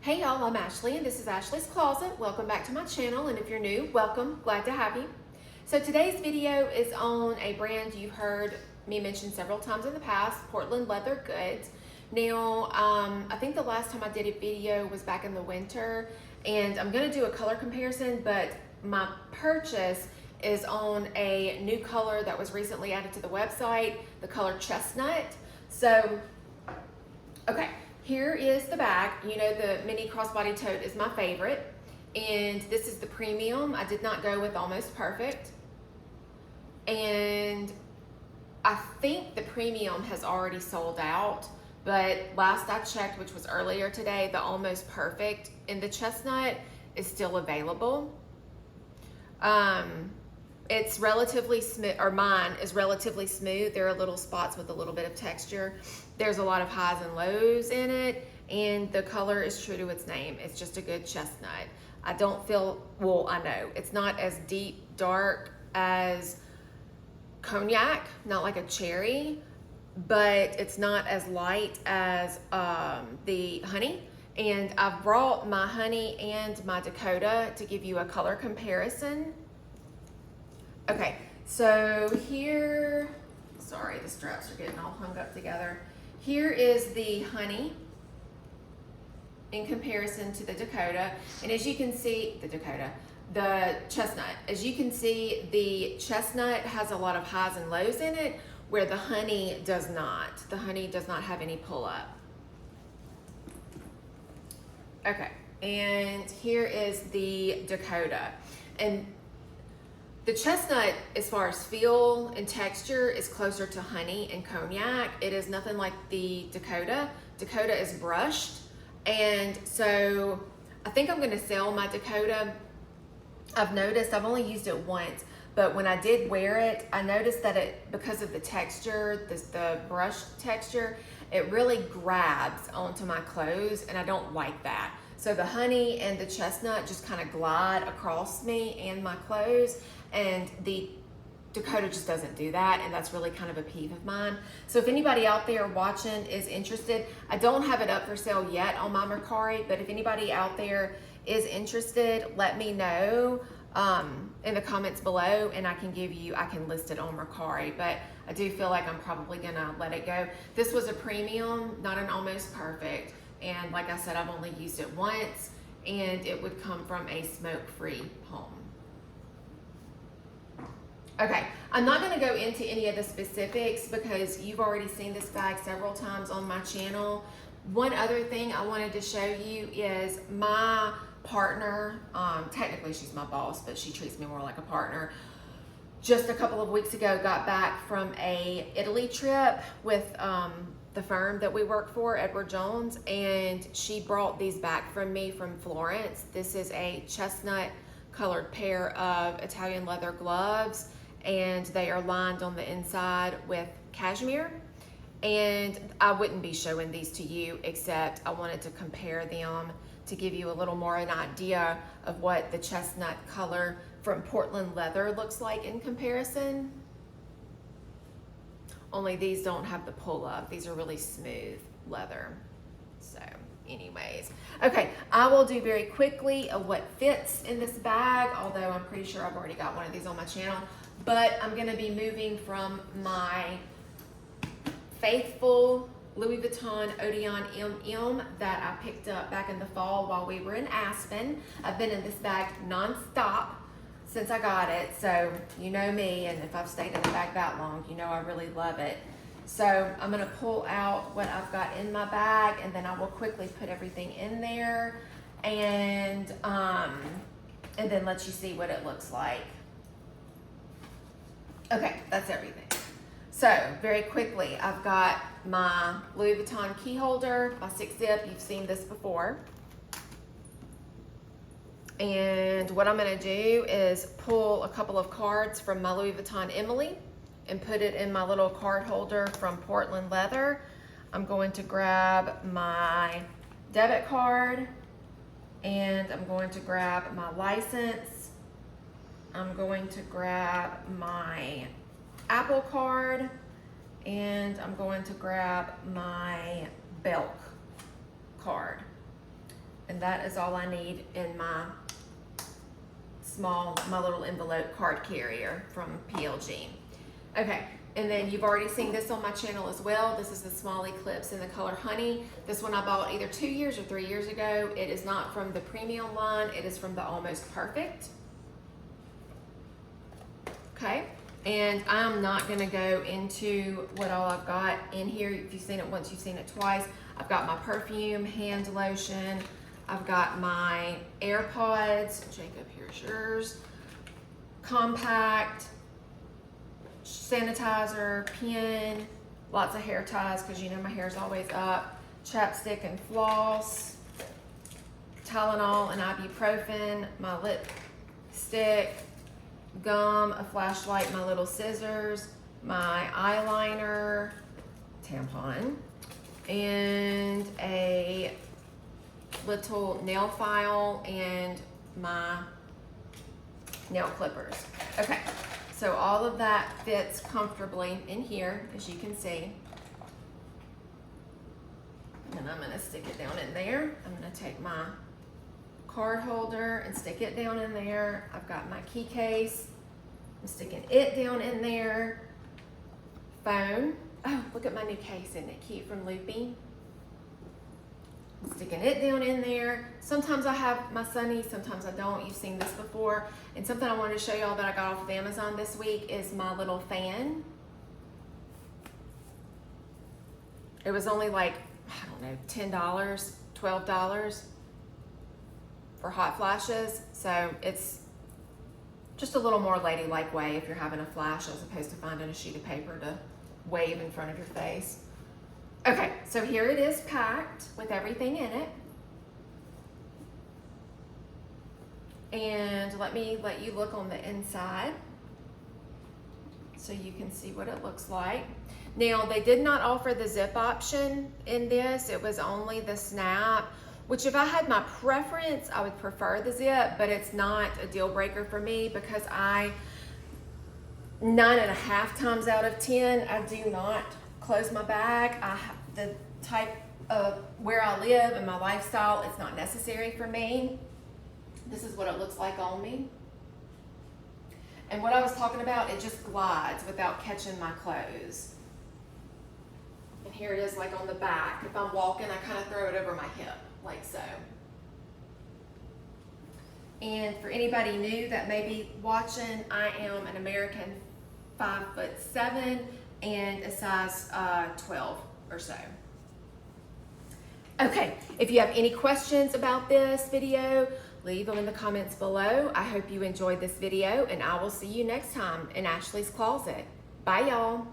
Hey y'all, I'm Ashley and this is Ashley's Closet. Welcome back to my channel, and if you're new, welcome. Glad to have you. So today's video is on a brand you've heard me mention several times in the past, Portland Leather Goods. Now, I think the last time I did a video was back in the winter, and I'm gonna do a color comparison, but my purchase is on a new color that was recently added to the website, the color Chestnut. So, okay. Here is the bag. You know, the mini crossbody tote is my favorite, and this is the premium. I did not go with Almost Perfect, and I think the premium has already sold out, but last I checked, which was earlier today, the Almost Perfect in the Chestnut is still available. It's relatively smooth, or mine is relatively smooth. There are little spots with a little bit of texture. There's a lot of highs and lows in it, and the color is true to its name. It's just a good chestnut. I don't feel, well, I know, it's not as deep dark as cognac, not like a cherry, but it's not as light as the honey. And I've brought my honey and my Dakota to give you a color comparison. Okay, so here, sorry, the straps are getting all hung up together. Here is the honey in comparison to the Dakota. And as you can see, the chestnut. As you can see, the chestnut has a lot of highs and lows in it, where the honey does not. The honey does not have any pull up. Okay, and here is the Dakota. And the chestnut, as far as feel and texture, is closer to honey and cognac. It is nothing like the Dakota. Dakota is brushed. And so I think I'm gonna sell my Dakota. I've noticed, I've only used it once, but when I did wear it, I noticed that it, because of the texture, the brush texture, it really grabs onto my clothes, and I don't like that. So the honey and the chestnut just kind of glide across me and my clothes, and the Dakota just doesn't do that, and that's really kind of a peeve of mine. So if anybody out there watching is interested, I don't have it up for sale yet on my Mercari, but if anybody out there is interested, let me know in the comments below, and I can list it on Mercari, but I do feel like I'm probably gonna let it go. This was a premium, not an Almost Perfect, and like I said, I've only used it once, and it would come from a smoke-free home. Okay, I'm not gonna go into any of the specifics because you've already seen this bag several times on my channel. One other thing I wanted to show you is my partner, technically she's my boss, but she treats me more like a partner. Just a couple of weeks ago, got back from a Italy trip with the firm that we work for, Edward Jones, and she brought these back from me from Florence. This is a chestnut colored pair of Italian leather gloves, and they are lined on the inside with cashmere. And I wouldn't be showing these to you, except I wanted to compare them to give you a little more an idea of what the chestnut color from Portland Leather looks like in comparison. Only these don't have the pull up. These are really smooth leather. So anyways, okay, I will do very quickly what fits in this bag, although I'm pretty sure I've already got one of these on my channel, but I'm gonna be moving from my faithful Louis Vuitton Odeon MM that I picked up back in the fall while we were in Aspen. I've been in this bag non-stop since I got it, so you know me, and if I've stayed in the bag that long, you know I really love it. So I'm gonna pull out what I've got in my bag, and then I will quickly put everything in there, and then let you see what it looks like. Okay, that's everything. So very quickly, I've got my Louis Vuitton key holder, my 6-zip. You've seen this before. And what I'm gonna do is pull a couple of cards from my Louis Vuitton Emily and put it in my little card holder from Portland Leather. I'm going to grab my debit card, and I'm going to grab my license. I'm going to grab my Apple card, and I'm going to grab my Belk card. And that is all I need in my little envelope card carrier from PLG. Okay, and then you've already seen this on my channel as well. This is the Small Eclipse in the color Honey. This one I bought either 2 years or 3 years ago. It is not from the premium line. It is from the Almost Perfect. Okay, and I'm not gonna go into what all I've got in here. If you've seen it once, you've seen it twice. I've got my perfume, hand lotion. I've got my AirPods. Jacob, here's yours. Compact, sanitizer, pen, lots of hair ties because you know my hair's always up. Chapstick and floss. Tylenol and ibuprofen. My lipstick. Gum, a flashlight, my little scissors, my eyeliner, tampon, and a little nail file and my nail clippers. Okay, so all of that fits comfortably in here, as you can see. And I'm gonna stick it down in there. I'm gonna take my card holder and stick it down in there. I've got my key case. I'm sticking it down in there. Phone. Oh, look at my new case. Isn't it cute from Loopy? I'm sticking it down in there. Sometimes I have my Sunnies, sometimes I don't. You've seen this before. And something I wanted to show y'all that I got off of Amazon this week is my little fan. It was only like, I don't know, $10, $12. For hot flashes, so it's just a little more ladylike way if you're having a flash as opposed to finding a sheet of paper to wave in front of your face. Okay, so here it is packed with everything in it. And let me let you look on the inside so you can see what it looks like. Now, they did not offer the zip option in this. It was only the snap. Which if I had my preference, I would prefer the zip, but it's not a deal breaker for me because 9.5 times out of 10, I do not close my bag. The type of where I live and my lifestyle, it's not necessary for me. This is what it looks like on me. And what I was talking about, it just glides without catching my clothes. And here it is like on the back. If I'm walking, I kind of throw it over my hip. Like so. And for anybody new that may be watching, I am an American 5'7" and a size 12 or so. Okay, if you have any questions about this video, leave them in the comments below. I hope you enjoyed this video and I will see you next time in Ashley's Closet. Bye y'all.